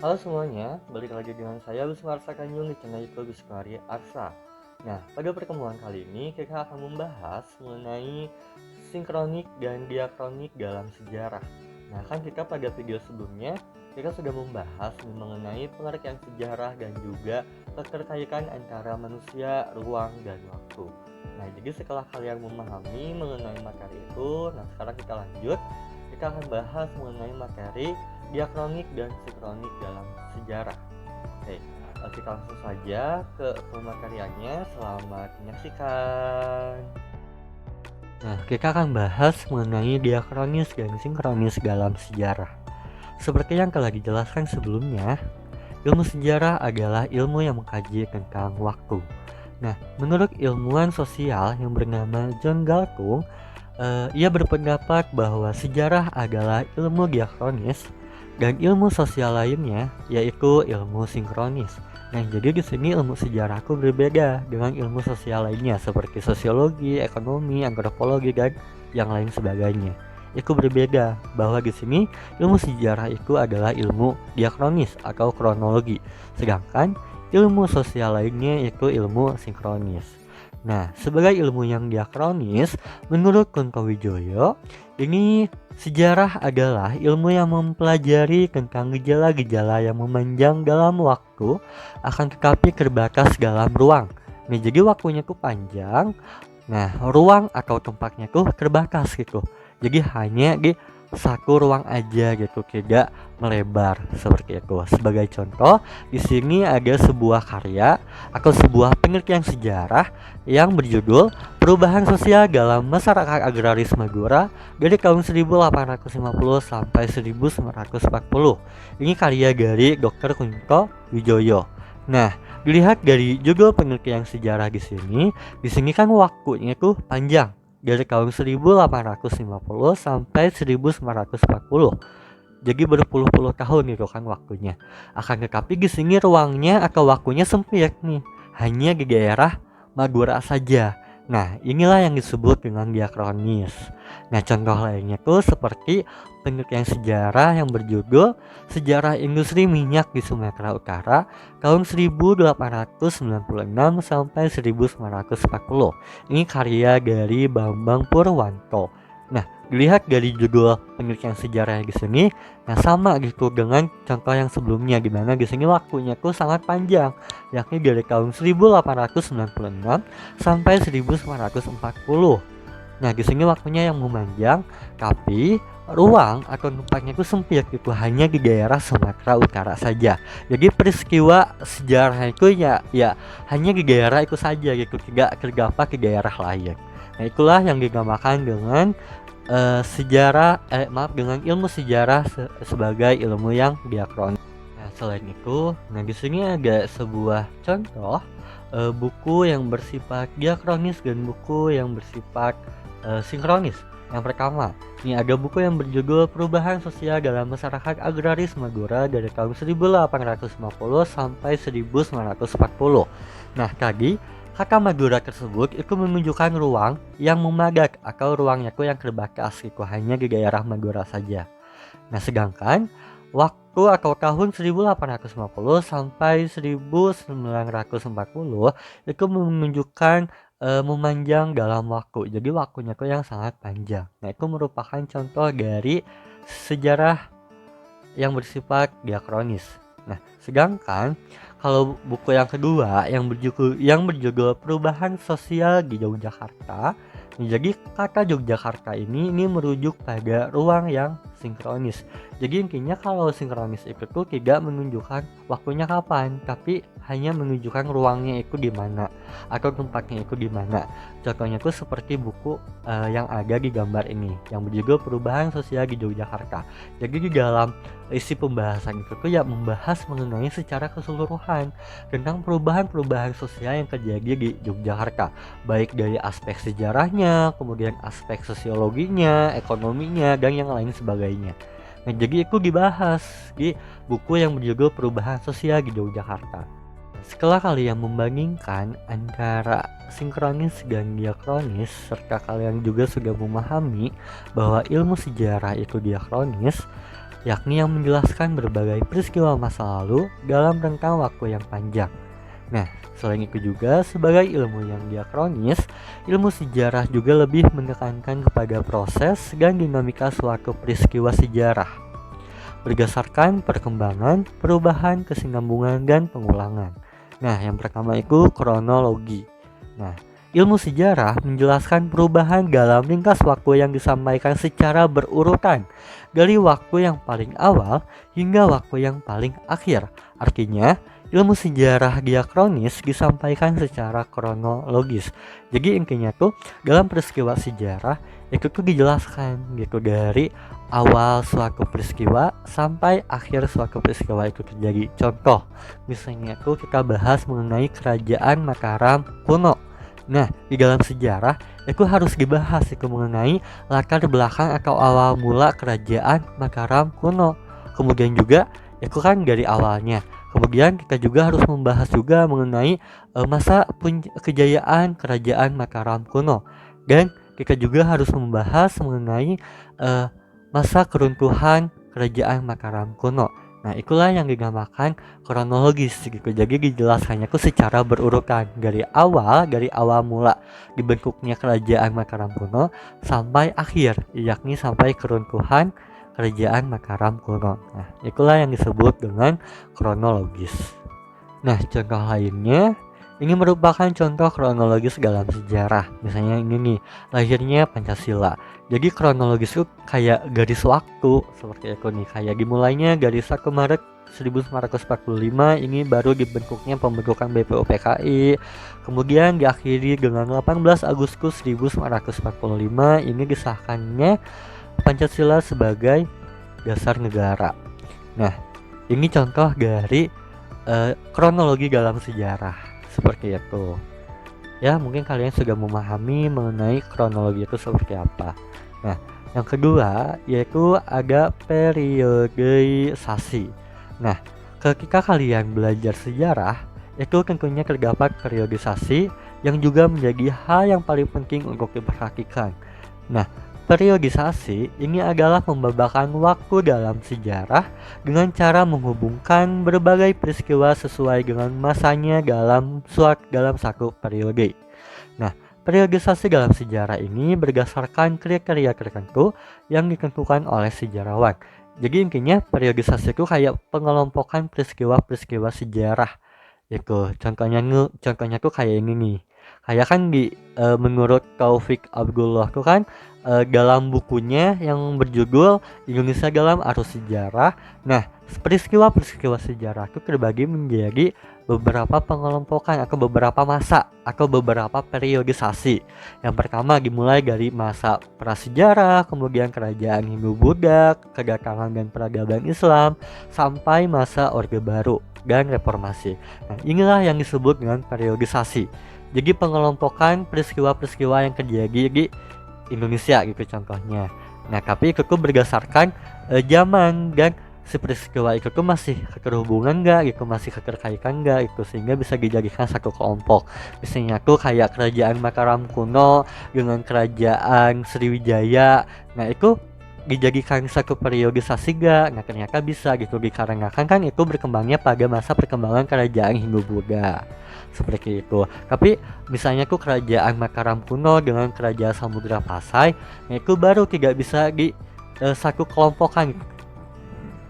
Halo semuanya, balik lagi dengan saya Wisnu Arsa Kanjung di channel YouTube Wisnu Arsa. Nah, pada pertemuan kali ini kita akan membahas mengenai sinkronik dan diakronik dalam sejarah. Nah, kan kita pada video sebelumnya kita sudah membahas mengenai pengertian sejarah dan juga keterkaitan antara manusia, ruang, dan waktu. Nah, jadi setelah kalian memahami mengenai materi itu, nah sekarang kita lanjut. Kita akan bahas mengenai materi diakronik dan sinkronik dalam sejarah. Oke, kita langsung saja ke pemateriannya. Selamat menyaksikan. Nah, kita akan bahas mengenai diakronis dan sinkronis dalam sejarah. Seperti yang telah dijelaskan sebelumnya, ilmu sejarah adalah ilmu yang mengkaji tentang waktu. Nah, menurut ilmuwan sosial yang bernama John Galtung, ia berpendapat bahwa sejarah adalah ilmu diakronis dan ilmu sosial lainnya yaitu ilmu sinkronis. Nah, jadi di sini ilmu sejarahku berbeda dengan ilmu sosial lainnya seperti sosiologi, ekonomi, antropologi dan yang lain sebagainya. Itu berbeda bahwa di sini ilmu sejarah itu adalah ilmu diakronis atau kronologi, sedangkan ilmu sosial lainnya itu ilmu sinkronis. Nah, sebagai ilmu yang diakronis, menurut Kunto Wijoyo, ini sejarah adalah ilmu yang mempelajari tentang gejala-gejala yang memanjang dalam waktu, akan tetapi terbatas dalam ruang. Nah, jadi waktunya tuh panjang, nah ruang atau tempatnya tuh terbatas gitu. Jadi hanya di satu ruang aja gitu, tidak melebar seperti itu. Sebagai contoh, di sini ada sebuah karya atau sebuah penelitian sejarah yang berjudul Perubahan Sosial dalam Masyarakat Agraris Madura dari tahun 1850 sampai 1940. Ini karya dari Dr. Kunto Wijoyo. Nah, dilihat dari judul penelitian sejarah di sini kan waktunya tuh panjang dari tahun 1850 sampai 1940. Jadi berpuluh-puluh tahun gitu kan waktunya. Akan tetapi di sini ruangnya atau waktunya sempit nih, hanya di daerah Madura saja. Nah, inilah yang disebut dengan diakronis. Nah, contoh lainnya tuh seperti penelitian sejarah yang berjudul Sejarah Industri Minyak di Sumatera Utara tahun 1896 sampai 1940. Ini karya dari Bambang Purwanto. Nah, dilihat dari judul penelitian sejarah di sini, nah sama gitu dengan contoh yang sebelumnya, di mana di sini waktunya tuh sangat panjang, yakni dari tahun 1896 sampai 1940. Nah, di sini waktunya yang memanjang, tapi ruang atau tempatnya itu sempit gitu, hanya di daerah Sumatera Utara saja. Jadi peristiwa sejarah itu ya hanya di daerah itu saja gitu, tidak terdapat di daerah lain. Nah, itulah yang dinamakan dengan dengan ilmu sejarah sebagai ilmu yang diakronis. Nah, selain itu, nah di sini ada sebuah contoh buku yang bersifat diakronis dan buku yang bersifat sinkronis. Yang pertama, ini ada buku yang berjudul Perubahan Sosial dalam Masyarakat Agraris Madura dari tahun 1850 sampai 1940. Nah, tadi kata Madura tersebut itu menunjukkan ruang yang memadat atau ruangnya itu yang terbatas itu, hanya di daerah Madura saja. Nah, sedangkan waktu atau tahun 1850 sampai 1940 itu menunjukkan memanjang dalam waktu. Jadi waktunya itu yang sangat panjang. Nah, itu merupakan contoh dari sejarah yang bersifat diakronis. Nah, sedangkan kalau buku yang kedua yang berjudul Perubahan Sosial di Yogyakarta, jadi kata Yogyakarta ini merujuk pada ruang yang sinkronis. Jadi intinya kalau sinkronis itu tuh tidak menunjukkan waktunya kapan, tapi hanya menunjukkan ruangnya itu di mana atau tempatnya itu di mana. Contohnya tuh seperti buku yang ada di gambar ini yang berjudul Perubahan Sosial di Yogyakarta. Jadi di dalam isi pembahasan itu tuh ya membahas mengenai secara keseluruhan tentang perubahan-perubahan sosial yang terjadi di Yogyakarta, baik dari aspek sejarahnya, kemudian aspek sosiologinya, ekonominya, dan yang lain sebagainya. Nah, jadi itu dibahas di buku yang berjudul Perubahan Sosial di Yogyakarta. Setelah kalian membandingkan antara sinkronis dan diakronis, serta kalian juga sudah memahami bahwa ilmu sejarah itu diakronis, yakni yang menjelaskan berbagai peristiwa masa lalu dalam rentang waktu yang panjang. Nah, selain itu juga sebagai ilmu yang diakronis, ilmu sejarah juga lebih menekankan kepada proses dan dinamika suatu peristiwa sejarah berdasarkan perkembangan, perubahan, kesinambungan, dan pengulangan. Nah, yang pertama itu kronologi. Nah, ilmu sejarah menjelaskan perubahan dalam ringkas waktu yang disampaikan secara berurutan dari waktu yang paling awal hingga waktu yang paling akhir. Artinya, ilmu sejarah diakronis disampaikan secara kronologis. Jadi intinya tuh dalam peristiwa sejarah itu tuh dijelaskan gitu dari awal suatu peristiwa sampai akhir suatu peristiwa itu terjadi. Contoh, misalnya tuh kita bahas mengenai kerajaan Mataram kuno. Nah, di dalam sejarah itu harus dibahas itu mengenai latar belakang atau awal mula kerajaan Mataram kuno. Kemudian juga itu kan dari awalnya. Kemudian kita juga harus membahas juga mengenai masa kejayaan kerajaan Mataram kuno. Dan kita juga harus membahas mengenai masa keruntuhan kerajaan Mataram kuno. Nah, itulah yang dinamakan kronologis gitu. Jadi dijelaskannya itu secara berurutan dari awal mula dibentuknya kerajaan Mataram kuno sampai akhir, yakni sampai keruntuhan kerajaan Mataram kuno. Nah, itulah yang disebut dengan kronologis. Nah, contoh lainnya ini merupakan contoh kronologis dalam sejarah. Misalnya ini nih, lahirnya Pancasila. Jadi kronologis itu kayak garis waktu seperti itu nih. Kayak dimulainya dari 1 Maret 1945 ini baru dibentuknya pembentukan BPUPKI. Kemudian diakhiri dengan 18 Agustus 1945 ini disahkannya Pancasila sebagai dasar negara. Nah, ini contoh dari kronologi dalam sejarah seperti itu. Ya, mungkin kalian sudah memahami mengenai kronologi itu seperti apa. Nah, yang kedua yaitu ada periodisasi. Nah, ketika kalian belajar sejarah, itu tentunya terdapat periodisasi yang juga menjadi hal yang paling penting untuk diperhatikan. Nah, periodisasi ini adalah pembabakan waktu dalam sejarah dengan cara menghubungkan berbagai peristiwa sesuai dengan masanya dalam satu periode. Nah, periodisasi dalam sejarah ini berdasarkan kriteria tertentu yang ditentukan oleh sejarawan. Jadi intinya periodisasi itu kayak pengelompokan peristiwa-peristiwa sejarah. Itu contohnya tuh kayak ini nih. Kayak kan menurut Taufik Abdullah tuh kan dalam bukunya yang berjudul Indonesia dalam Arus Sejarah. Nah, peristiwa-peristiwa sejarah itu terbagi menjadi beberapa pengelompokan atau beberapa masa atau beberapa periodisasi. Yang pertama dimulai dari masa prasejarah, kemudian kerajaan Hindu-Buddha, kedatangan dan peradaban Islam, sampai masa Orde Baru dan reformasi. Nah, inilah yang disebut dengan periodisasi. Jadi pengelompokan peristiwa-peristiwa yang terjadi di Indonesia gitu contohnya. Nah, tapi itu tuh berdasarkan zaman dan si peristiwa itu tuh masih keterhubungan enggak gitu, masih keterkaitan enggak itu, sehingga bisa dijadikan satu kelompok. Misalnya tuh kayak kerajaan Mataram kuno dengan kerajaan Sriwijaya. Nah, itu dijadikan satu periodisasi enggak? Nah, ternyata bisa gitu, dikarenakan kan itu berkembangnya pada masa perkembangan kerajaan Hindu-Buddha. Seperti itu. Tapi misalnya tuh kerajaan Mataram kuno dengan kerajaan Samudra Pasai, nah itu baru tidak bisa di satu kelompokan,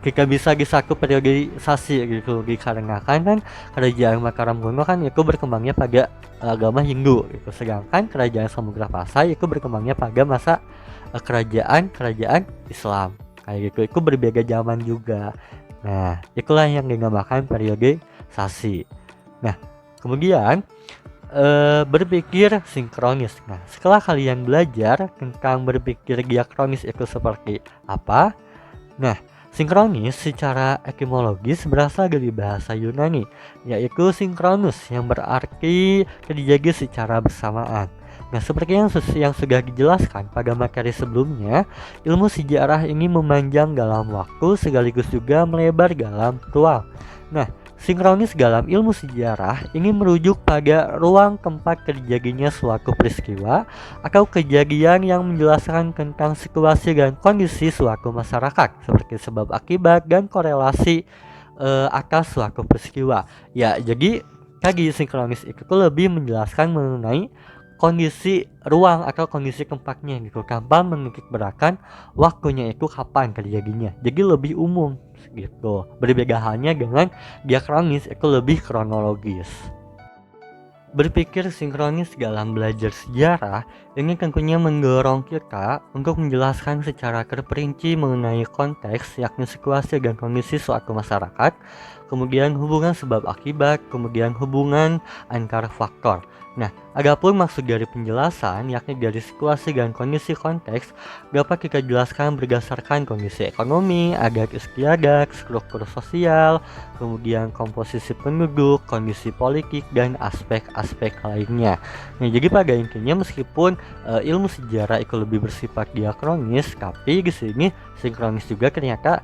tidak bisa di satu periodisasi gitu, dikarenakan kan kerajaan Mataram kuno kan itu berkembangnya pada agama Hindu gitu, sedangkan kerajaan Samudra Pasai itu berkembangnya pada masa kerajaan Islam kayak gitu. Itu berbeda zaman juga. Nah, itulah yang dinamakan periodisasi. Nah, kemudian berpikir sinkronis. Nah, setelah kalian belajar tentang berpikir diakronis itu seperti apa, nah, sinkronis secara etimologis berasal dari bahasa Yunani, yaitu sinkronus yang berarti terjadi secara bersamaan. Nah, seperti yang sudah dijelaskan pada materi sebelumnya, ilmu sejarah ini memanjang dalam waktu sekaligus juga melebar dalam ruang. Nah, Sinkronis dalam ilmu sejarah ingin merujuk pada ruang tempat terjadinya suatu peristiwa atau kejadian yang menjelaskan tentang situasi dan kondisi suatu masyarakat seperti sebab akibat dan korelasi atas suatu peristiwa. Ya, jadi tadi sinkronis itu tuh lebih menjelaskan mengenai kondisi ruang atau kondisi tempatnya gitu tanpa menitik beratkan waktunya itu kapan terjadinya. Jadi lebih umum gitu. Berbeda halnya dengan diakronis itu lebih kronologis. Berpikir sinkronis dalam belajar sejarah ini tentunya mendorong kita untuk menjelaskan secara terperinci mengenai konteks, yakni situasi dan kondisi suatu masyarakat, kemudian hubungan sebab akibat, kemudian hubungan antar faktor. Nah, adapun maksud dari penjelasan, yakni dari situasi dan kondisi konteks, dapat kita jelaskan berdasarkan kondisi ekonomi, adat istiadat, struktur sosial, kemudian komposisi penduduk, kondisi politik, dan aspek-aspek lainnya. Nah, jadi pada intinya meskipun ilmu sejarah itu lebih bersifat diakronis, tapi di sini sinkronis juga ternyata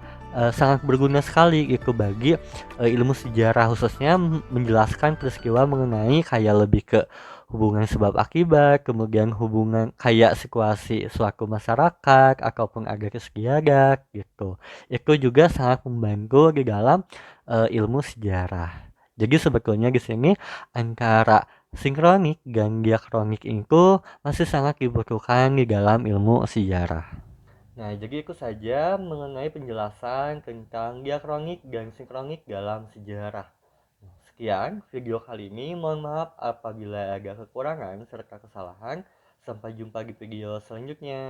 sangat berguna sekali itu bagi ilmu sejarah, khususnya menjelaskan peristiwa mengenai kayak lebih ke hubungan sebab akibat, kemudian hubungan kayak situasi suatu masyarakat ataupun agar istiadat gitu. Itu juga sangat membantu di dalam ilmu sejarah. Jadi sebetulnya di sini antara sinkronik dan diakronik itu masih sangat dibutuhkan di dalam ilmu sejarah. Nah, jadi itu saja mengenai penjelasan tentang diakronik dan sinkronik dalam sejarah. Sekian video kali ini. Mohon maaf apabila ada kekurangan serta kesalahan. Sampai jumpa di video selanjutnya.